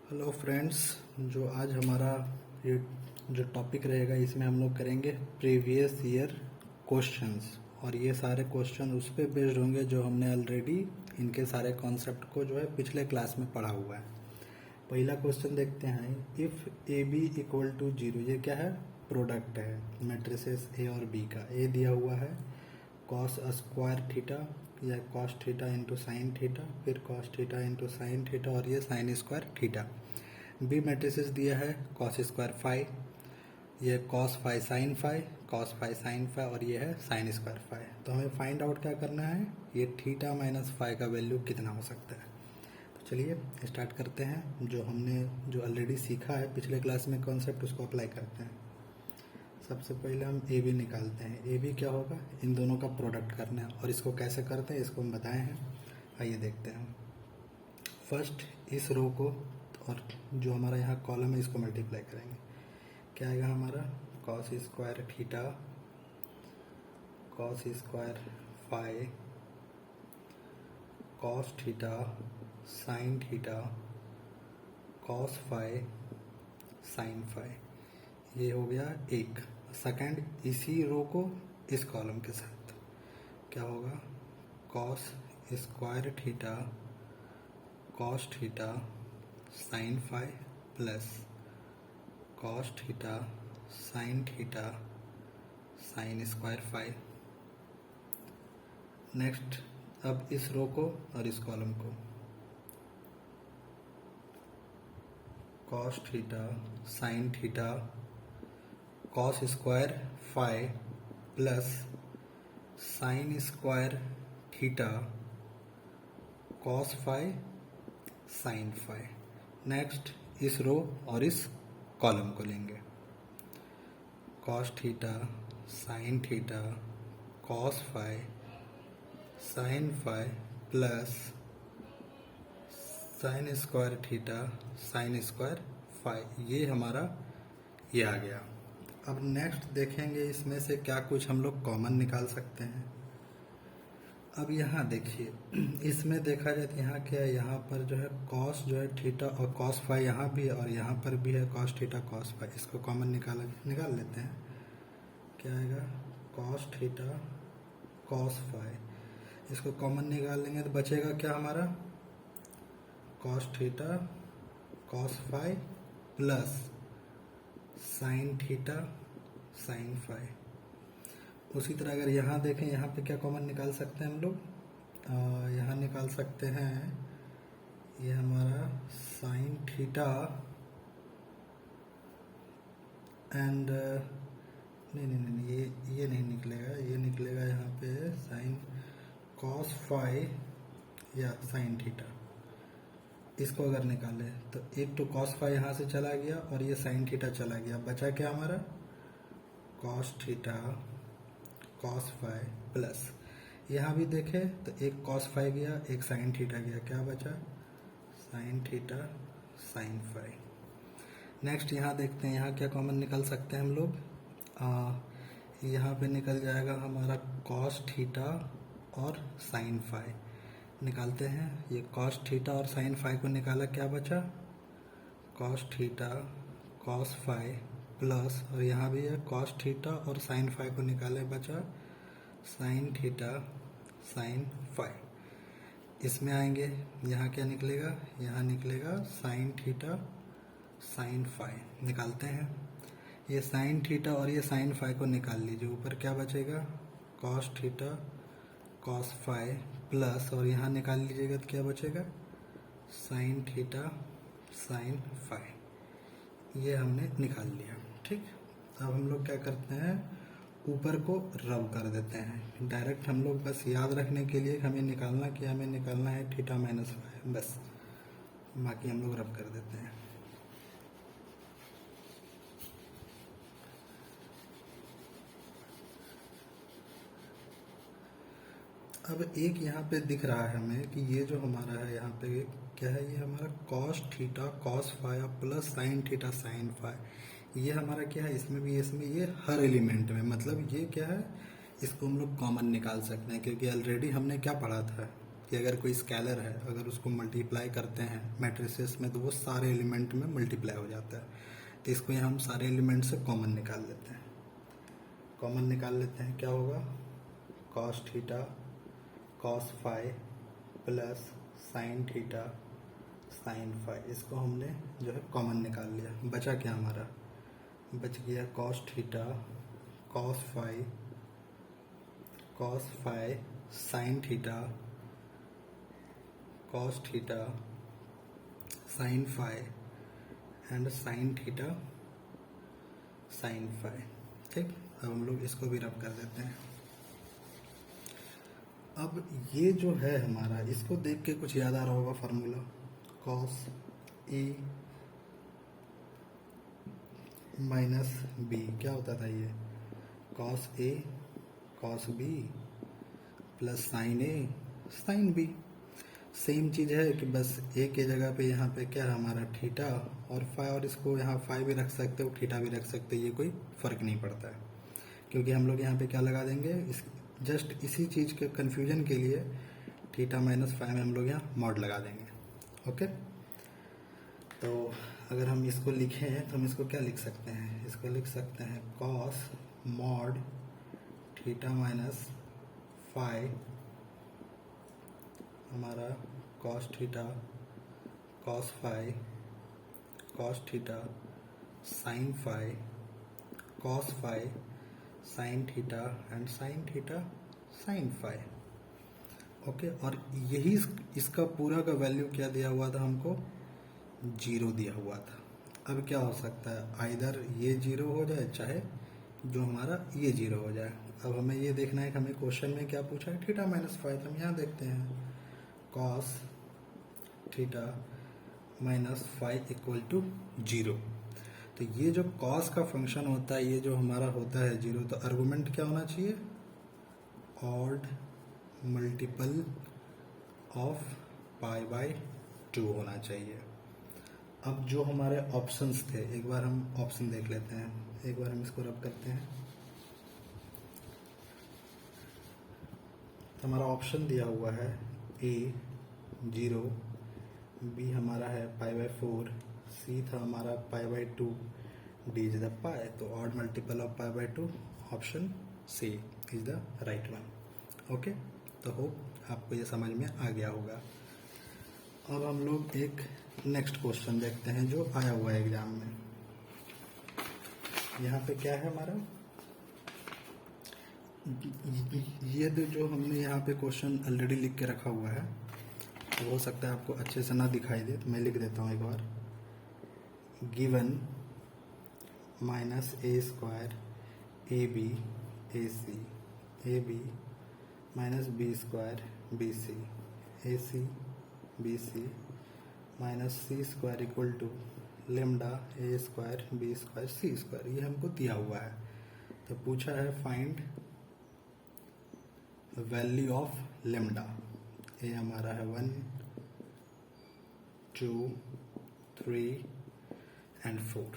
Hello friends, जो आज हमारा ये जो टॉपिक रहेगा इसमें हम लोग करेंगे प्रीवियस ईयर क्वेश्चंस। और ये सारे क्वेश्चन उस पर बेस्ड होंगे जो हमने ऑलरेडी इनके सारे कॉन्सेप्ट को जो है पिछले क्लास में पढ़ा हुआ है। पहला क्वेश्चन देखते हैं, if A B equal to zero. ये क्या है? प्रोडक्ट है मैट्रिसेस ए और बी का। ए दिया हुआ है कॉस स्क्वायर थीटा या cos theta into sine theta, फिर cos theta into sine theta और ये sine square theta. B matrices दिया है कॉस स्क्वायर फाइव, ये cos five sine five, cos five sine five और ये है साइन स्क्वायर फाइव। तो हमें फाइंड आउट क्या करना है, ये थीटा माइनस फाइव का वैल्यू कितना हो सकता है। तो चलिए स्टार्ट करते हैं। जो हमने जो ऑलरेडी सीखा है पिछले क्लास में कॉन्सेप्ट, उसको अप्लाई करते हैं। सबसे पहले हम ए बी निकालते हैं। ए बी क्या होगा, इन दोनों का प्रोडक्ट करना है। और इसको कैसे करते हैं इसको हम बताए हैं, आइए देखते हैं। फर्स्ट इस रो को और जो हमारा यहाँ कॉलम है इसको मल्टीप्लाई करेंगे। क्या आएगा हमारा, cos square theta cos square five cos theta sign theta cos five sine five. ये हो गया एक। सेकंड इसी रो को इस कॉलम के साथ क्या होगा, cos square theta cos theta sign five plus cos theta sign theta sine square five. Next अब इस रो को और इस कॉलम को, cos theta sign theta cos square five plus sign square theta cos five sine five. Next इस रो और इस column को लेंगे, cos theta sign theta cos five sine five plus sign square theta sine square five. ये हमारा ये आ गया। अब नेक्स्ट देखेंगे इसमें से क्या कुछ हम लोग कॉमन निकाल सकते हैं। अब यहाँ देखिए, इसमें देखा जाए तो यहाँ क्या है, यहाँ पर जो है कॉस जो है थीटा और कॉस फाइव यहाँ भी है और यहाँ पर भी है कॉस थीटा कॉस फाइव। इसको कॉमन निकाल लेते हैं। क्या आएगा, कॉस थीटा कॉस फाइव। इसको कॉमन निकाल लेंगे तो बचेगा क्या हमारा, cos theta cos five plus sine theta sign five. उसी तरह अगर यहाँ देखें, यहाँ पे क्या कॉमन निकाल सकते हैं हम लोग, यहाँ निकाल सकते हैं ये हमारा साइन थीटा एंड नहीं ये नहीं निकलेगा, ये निकलेगा यहाँ पे साइन कॉस फाइव या साइन थीटा। इसको अगर निकालें तो एक तो कॉस फाइव यहाँ से चला गया और ये साइन थीटा चला गया, बचा क्या हमारा, cos theta cos five plus यहाँ भी देखें तो एक कॉस फाइव गया एक साइन थीटा गया, क्या बचा, sign theta sign five. Next यहाँ देखते हैं, यहाँ क्या कॉमन निकल सकते हैं हम लोग, यहाँ पे निकल जाएगा हमारा कॉस थीटा और साइन फाइव। निकालते हैं, ये कॉस थीटा और साइन फाइव को निकाला, क्या बचा, cos theta cos five plus और यहाँ भी है कॉस थीटा और साइन फाइव को निकाले, बचा साइन थीटा साइन फाइव। इसमें आएंगे, यहाँ क्या निकलेगा, यहाँ निकलेगा साइन थीटा साइन फाइव। निकालते हैं, ये साइन थीटा और ये साइन फाइव को निकाल लीजिए, ऊपर क्या बचेगा, cos theta cos five plus और यहाँ निकाल लीजिएगा तो क्या बचेगा, साइन थीटा साइन फाइव। ये हमने निकाल लिया। ठीक, अब हम लोग क्या करते हैं, ऊपर को रब कर देते हैं। डायरेक्ट हम लोग बस याद रखने के लिए हमें निकालना क्या, हमें निकालना है थीटा माइनस फाइव, बस बाकी हम लोग रब कर देते हैं। अब एक यहाँ पे दिख रहा है हमें कि ये जो हमारा है यहाँ पे क्या है, ये हमारा cos theta cos five plus sine theta sign five. ये हमारा क्या है, इसमें भी इसमें ये हर एलिमेंट में, मतलब ये क्या है, इसको हम लोग कॉमन निकाल सकते हैं क्योंकि ऑलरेडी हमने क्या पढ़ा था, कि अगर कोई स्केलर है, अगर उसको मल्टीप्लाई करते हैं मैट्रिसेस में तो वो सारे एलिमेंट में मल्टीप्लाई हो जाता है। तो इसको यहाँ हम सारे एलिमेंट से कॉमन निकाल लेते हैं। कॉमन निकाल लेते हैं, क्या होगा, cos theta cos phi plus sine theta sine phi. इसको हमने जो है कॉमन निकाल लिया। बचा क्या हमारा, बच गया cos theta cos phi sine theta cos theta sine phi and sine theta sine phi. ठीक, अब हम लोग इसको भी रब कर देते हैं। अब ये जो है हमारा, इसको देख के कुछ याद आ रहा होगा formula, cos A minus B. क्या होता था ये, cos A cos B plus sign A sine B. Same चीज़ है कि बस ए के जगह पे यहाँ पे क्या है हमारा थीटा और फाई, और इसको यहाँ फाई भी रख सकते हो थीटा भी रख सकते हो, ये कोई फ़र्क नहीं पड़ता है, क्योंकि हम लोग यहाँ पे क्या लगा देंगे, इस जस्ट इसी चीज़ के कन्फ्यूजन के लिए थीटा माइनस फाई में हम लोग यहाँ मॉड लगा देंगे। ओके, तो अगर हम इसको लिखें तो हम इसको क्या लिख सकते हैं, इसको लिख सकते हैं cos mod theta minus phi, हमारा cos theta cos phi cos theta sine phi cos phi sine theta and sine theta sine phi. Okay, और यही इसका पूरा का वैल्यू क्या दिया हुआ था हमको, 0 दिया हुआ था। अब क्या हो सकता है, आइदर ये 0 हो जाए चाहे जो हमारा ये 0 हो जाए। अब हमें ये देखना है कि हमें क्वेश्चन में क्या पूछा है, थीटा माइनस फाइव। हम यहाँ देखते हैं cos theta minus five equal to 0। तो ये जो कॉस का फंक्शन होता है, ये जो हमारा होता है 0, तो आर्गुमेंट क्या होना चाहिए, odd multiple of pi by 2 होना चाहिए। अब जो हमारे ऑप्शंस थे, एक बार हम ऑप्शन देख लेते हैं, एक बार हम इसको रब करते हैं। तो हमारा ऑप्शन दिया हुआ है ए 0, बी हमारा है पाई बाय 4, सी था हमारा pi by 2, D is the pi. तो odd multiple of pi by 2, option C is the right one. Okay, तो होप आपको ये समझ में आ गया होगा। अब हम लोग एक नेक्स्ट क्वेश्चन देखते हैं जो आया हुआ है एग्जाम में। यहाँ पे क्या है हमारा, ये जो हमने यहाँ पे क्वेश्चन ऑलरेडी लिख के रखा हुआ है, तो हो सकता है आपको अच्छे से ना दिखाई दे, तो मैं लिख देता हूँ एक बार। Given minus A square A B A C, A B minus B square B C, A C B C minus C square equal to lambda A square B square C square, ये हमको दिया हुआ है। तो पूछा है find value of lambda. ये हमारा है 1 2 3 एंड 4।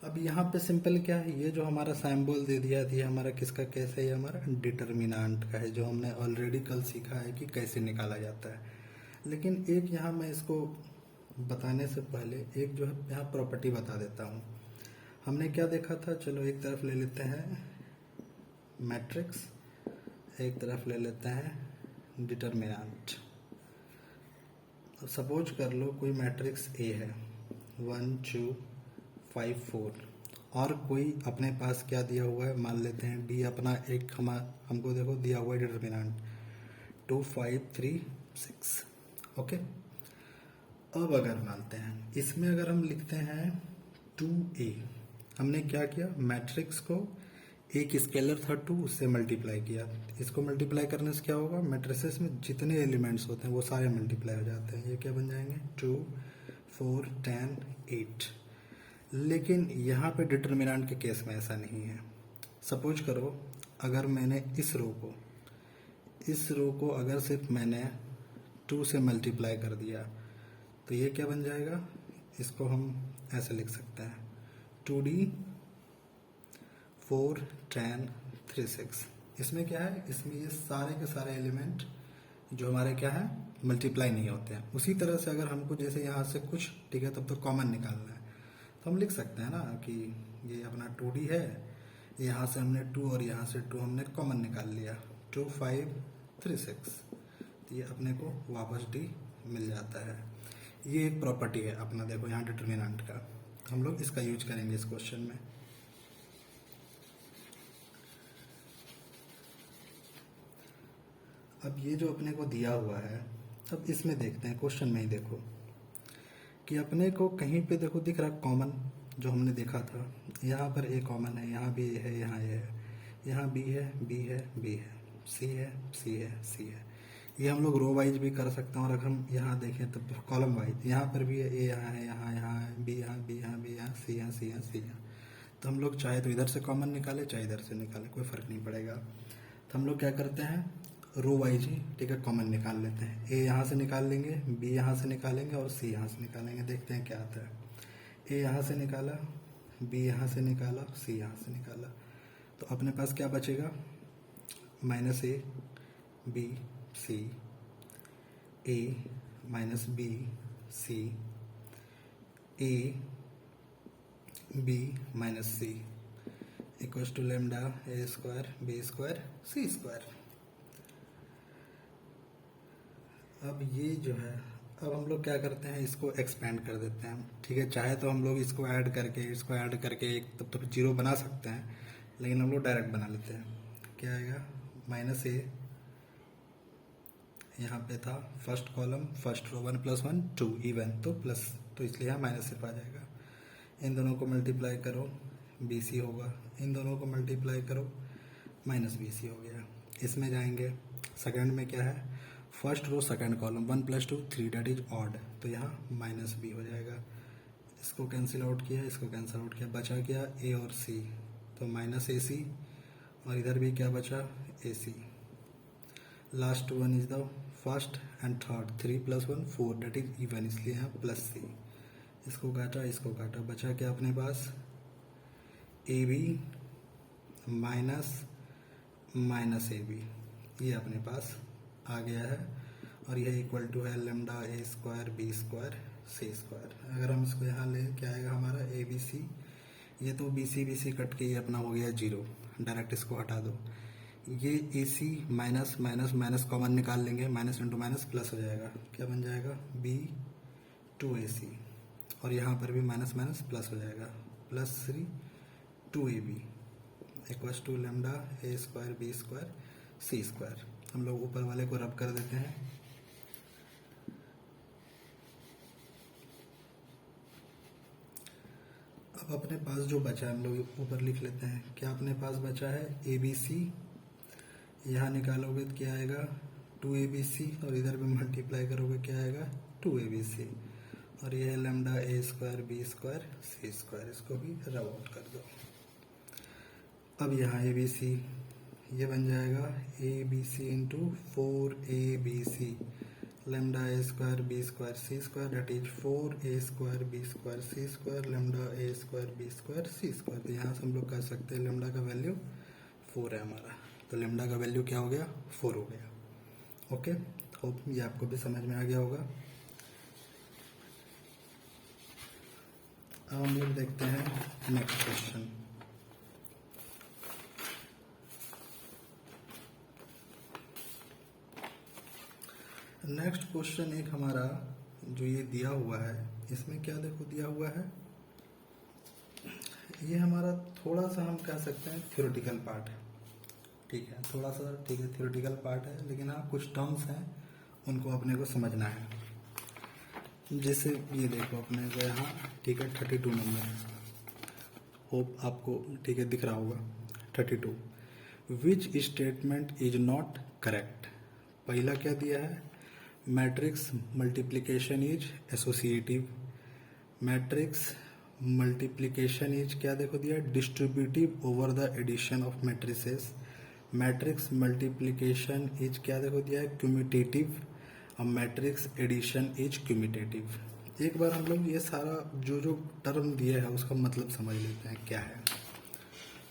अब यहाँ पे सिंपल क्या है, ये जो हमारा सिंबल दे दिया था, हमारा किसका केस है, ये हमारा डिटर्मिनेंट का है, जो हमने ऑलरेडी कल सीखा है कि कैसे निकाला जाता है। लेकिन एक यहाँ मैं इसको बताने से पहले एक जो है यहाँ प्रॉपर्टी बता देता हूँ। हमने क्या देखा था, चलो एक तरफ ले लेते हैं मैट्रिक्स, एक तरफ ले लेते हैं डिटर्मिनेंट। सपोज कर लो कोई मैट्रिक्स ए है 1 2 5 4, और कोई अपने पास क्या दिया हुआ है, मान लेते हैं डी अपना एक हमको देखो दिया हुआ है डिटर्मिनेंट 2 5 3 6। ओके, अब अगर मानते हैं इसमें अगर हम लिखते हैं 2a, हमने क्या किया, मैट्रिक्स को एक स्केलर था 2, उससे मल्टीप्लाई किया। इसको मल्टीप्लाई करने से क्या होगा, मैट्रिसेस में जितने एलिमेंट्स होते हैं वो सारे मल्टीप्लाई हो जाते हैं। ये क्या बन जाएंगे 2 4 10 8। लेकिन यहाँ पे डिटर्मिनेंट के केस में ऐसा नहीं है। सपोज करो अगर मैंने इस रो को अगर सिर्फ मैंने 2 से मल्टीप्लाई कर दिया, तो ये क्या बन जाएगा, इसको हम ऐसे लिख सकते हैं 2d 4 10 3 6। इसमें क्या है, इसमें ये सारे के सारे एलिमेंट जो हमारे क्या है, मल्टीप्लाई नहीं होते हैं। उसी तरह से अगर हमको जैसे यहाँ से कुछ, ठीक है, तब तो कॉमन निकालना है, तो हम लिख सकते हैं ना कि ये अपना 2D है, यहाँ से हमने 2 और यहाँ से 2 हमने कॉमन निकाल लिया, 2 5 3 6, तो ये अपने को वापस D मिल जाता है। ये एक प्रॉपर्टी है अपना, देखो यहाँ डिटर्मिनेंट का, तो हम लोग इसका यूज करेंगे इस क्वेश्चन में। अब ये जो अपने को दिया हुआ है, अब इसमें देखते हैं, क्वेश्चन में ही देखो कि अपने को कहीं पे देखो दिख रहा कॉमन, जो हमने देखा था, यहाँ पर ए कॉमन है, यहाँ भी ए है, यहाँ ए है, यहाँ बी है, बी है, बी है, सी है, सी है, सी है। ये हम लोग रो वाइज भी कर सकते हैं, और अगर हम यहाँ देखें तो कॉलम वाइज, यहाँ पर भी है, ए यहाँ है, यहाँ यहाँ है, बी यहाँ, बी यहाँ, बी यहाँ, सी यहाँ, सी यहाँ, सी यहाँ। तो हम लोग चाहे तो इधर से कॉमन निकाले, चाहे इधर से निकाले, कोई फ़र्क नहीं पड़ेगा। तो हम लोग क्या करते हैं, रो वाइज ही, ठीक है, कॉमन निकाल लेते हैं। ए यहाँ से निकाल लेंगे, बी यहाँ से निकालेंगे और सी यहाँ से निकालेंगे, देखते हैं क्या आता है। ए यहाँ से निकाला, बी यहाँ से निकाला, सी यहाँ से निकाला, तो अपने पास क्या बचेगा, minus A B C, A minus B C, A B minus C equals to lambda A square B square C square. अब ये जो है, अब हम लोग क्या करते हैं, इसको एक्सपेंड कर देते हैं, ठीक है। चाहे तो हम लोग इसको ऐड करके एक तब तो जीरो बना सकते हैं, लेकिन हम लोग डायरेक्ट बना लेते हैं। क्या आएगा, माइनस ए, यहाँ पे था first column first row 1 + 1 2 even, तो प्लस, तो इसलिए यहाँ माइनस सिर्फ आ जाएगा। इन दोनों को मल्टीप्लाई करो, बी सी होगा, इन दोनों को मल्टीप्लाई करो, माइनस बी सी हो गया। इसमें जाएंगे, सेकंड में क्या है, first row second column 1 + 2 3, that is odd, तो यहाँ माइनस बी हो जाएगा। इसको कैंसिल आउट किया, इसको कैंसिल आउट किया, बचा क्या, ए और सी, तो माइनस ए सी, और इधर भी क्या बचा, A C. Last one is the first and third, 3 + 1 4, that is even, इसलिए यहाँ प्लस सी। इसको काटा, बचा क्या अपने पास, A B minus A B, ये अपने पास आ गया है, और यह इक्वल टू है lambda A square B square C square. अगर हम इसको यहाँ ले, क्या आएगा हमारा, ए बी सी, ये तो बी सी कट के ये अपना हो गया जीरो, डायरेक्ट इसको हटा दो। ये ए सी माइनस माइनस माइनस कॉमन निकाल लेंगे, माइनस इंटू माइनस प्लस हो जाएगा, क्या बन जाएगा, बी 2AC, और यहाँ पर भी माइनस माइनस प्लस हो जाएगा, +3 2AB equals to lambda A square B square C square. हम लोग ऊपर वाले को रब कर देते हैं, अब अपने पास जो बचा है हम लोग ऊपर लिख लेते हैं। क्या अपने पास बचा है, ABC, यहाँ निकालोगे तो क्या आएगा, 2ABC, और इधर भी मल्टीप्लाई करोगे क्या आएगा, 2ABC, और ये है lambda A square B square C square, इसको भी रब आउट कर दो। अब यहाँ ABC ये बन जाएगा ABC into 4ABC lambda A square B square C square, that is 4A square B square C square lambda A square B square C square. तो यहाँ से हम लोग कह सकते हैं लेमडा का वैल्यू 4 है हमारा, तो लेमडा का वैल्यू क्या हो गया, 4 हो गया। ओके, होप ये आपको भी समझ में आ गया होगा। अब हम लोग देखते हैं नेक्स्ट क्वेश्चन। नेक्स्ट क्वेश्चन एक हमारा जो ये दिया हुआ है, इसमें क्या देखो दिया हुआ है, ये हमारा थोड़ा सा हम कह सकते हैं थ्योरेटिकल पार्ट है, ठीक है, थोड़ा सा, ठीक है, थ्योरेटिकल पार्ट है, लेकिन हाँ कुछ टर्म्स हैं उनको अपने को समझना है। जैसे ये देखो अपने को यहाँ, ठीक है, 32 नंबर, होप आपको ठीक है दिख रहा होगा, 32, which statement is not correct. पहला क्या दिया है, matrix multiplication is associative, matrix multiplication is क्या देखो दिया, distributive over the addition of matrices, matrix multiplication is क्या देखो दिया है, क्यूमिटेटिव, और मैट्रिक्स एडिशन इज क्यूमिटेटिव। एक बार हम लोग ये सारा जो जो टर्म दिया है उसका मतलब समझ लेते हैं क्या है।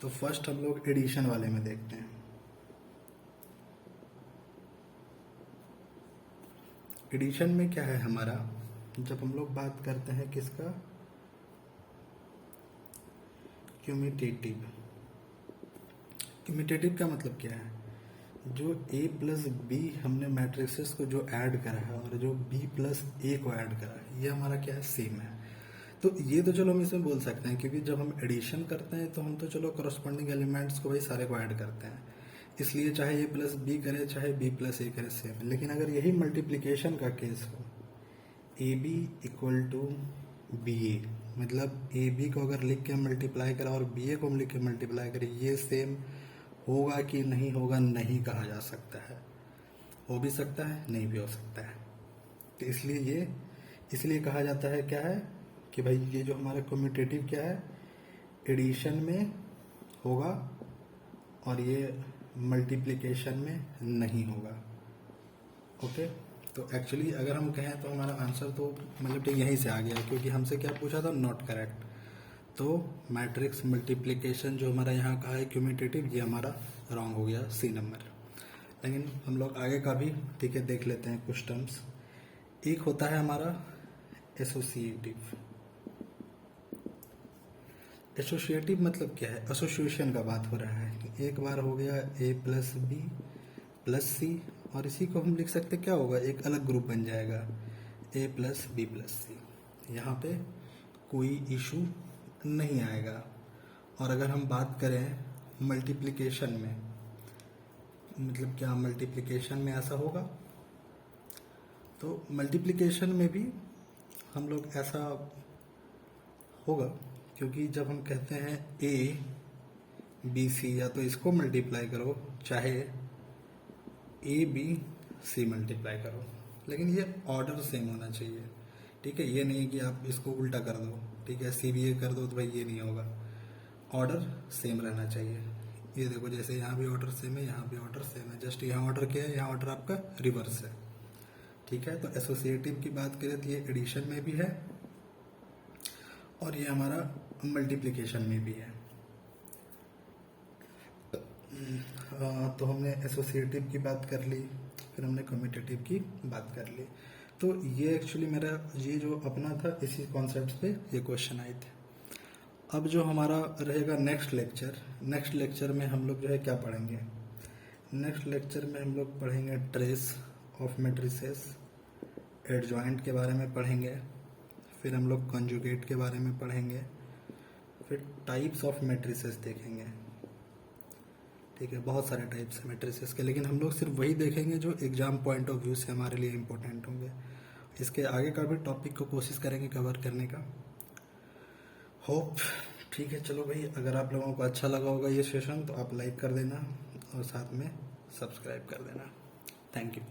तो फर्स्ट हम लोग एडिशन वाले में देखते हैं। एडिशन में क्या है हमारा, जब हम लोग बात करते हैं किसका, क्यूमिटेटिव। क्यूमिटेटिव का मतलब क्या है, जो a प्लस बी हमने मैट्रिक्सेस को जो ऐड करा है और जो b प्लस ए को ऐड करा है, ये हमारा क्या है, सेम है। तो ये तो चलो हम इसमें बोल सकते हैं, क्योंकि जब हम एडिशन करते हैं तो हम तो चलो करस्पॉन्डिंग एलिमेंट्स को भाई सारे को ऐड करते हैं, इसलिए चाहे a प्लस बी करे चाहे b प्लस ए करे सेम। लेकिन अगर यही मल्टीप्लीकेशन का केस हो, A B equal to B A, मतलब ए बी को अगर लिख के मल्टीप्लाई करा और बी ए को हम लिख के मल्टीप्लाई करें, ये सेम होगा कि नहीं होगा, नहीं कहा जा सकता है। हो भी सकता है, नहीं भी हो सकता है। तो इसलिए कहा जाता है क्या है कि भाई ये जो हमारा कम्यूटेटिव क्या है, एडिशन में होगा और ये मल्टीप्लिकेशन में नहीं होगा। ओके, तो एक्चुअली अगर हम कहें तो हमारा आंसर तो मतलब ठीक यहीं से आ गया, क्योंकि हमसे क्या पूछा था, नॉट करेक्ट। तो मैट्रिक्स मल्टीप्लिकेशन जो हमारा यहाँ कहा है क्यूमिटेटिव, ये हमारा रॉन्ग हो गया, सी नंबर। लेकिन हम लोग आगे का भी ठीक है देख लेते हैं कुछ टर्म्स। एक होता है हमारा एसोसिएटिव। एसोसिएटिव मतलब क्या है, एसोसिएशन का बात हो रहा है कि एक बार हो गया ए प्लस बी प्लस सी, और इसी को हम लिख सकते क्या होगा, एक अलग ग्रुप बन जाएगा ए प्लस बी प्लस सी। यहाँ पे कोई इशू नहीं आएगा। और अगर हम बात करें मल्टीप्लिकेशन में, मतलब क्या मल्टीप्लिकेशन में ऐसा होगा, तो मल्टीप्लिकेशन में भी हम लोग ऐसा होगा, क्योंकि जब हम कहते हैं ए बी सी, या तो इसको मल्टीप्लाई करो चाहे ए बी सी मल्टीप्लाई करो, लेकिन ये ऑर्डर सेम होना चाहिए। ठीक है, ये नहीं कि आप इसको उल्टा कर दो, ठीक है, सी बी ए कर दो, तो भाई ये नहीं होगा, ऑर्डर सेम रहना चाहिए। ये देखो जैसे यहाँ भी ऑर्डर सेम है, यहाँ भी ऑर्डर सेम है, जस्ट यहाँ ऑर्डर क्या है, यहाँ ऑर्डर आपका रिवर्स है। ठीक है, तो एसोसिएटिव की बात करें तो ये एडिशन में भी है और ये हमारा मल्टीप्लिकेशन में भी है। तो हमने एसोसिएटिव की बात कर ली, फिर हमने कम्यूटेटिव की बात कर ली। तो ये एक्चुअली मेरा ये जो अपना था, इसी कॉन्सेप्ट पे ये क्वेश्चन आए थे। अब जो हमारा रहेगा नेक्स्ट लेक्चर में हम लोग जो है क्या पढ़ेंगे, नेक्स्ट लेक्चर में हम लोग पढ़ेंगे ट्रेस ऑफ मैट्रिसेस, एडजॉइंट के बारे में पढ़ेंगे, फिर हम लोग कंजुगेट के बारे में पढ़ेंगे, फिर टाइप्स ऑफ मैट्रिसेस देखेंगे। ठीक है, बहुत सारे टाइप्स है मैट्रिसेस के, लेकिन हम लोग सिर्फ वही देखेंगे जो एग्जाम पॉइंट ऑफ व्यू से हमारे लिए इम्पोर्टेंट होंगे। इसके आगे का भी टॉपिक को कोशिश करेंगे कवर करने का, होप। ठीक है, चलो भाई, अगर आप लोगों को अच्छा लगा होगा ये सेशन तो आप लाइक कर देना और साथ में सब्सक्राइब कर देना। Thank you.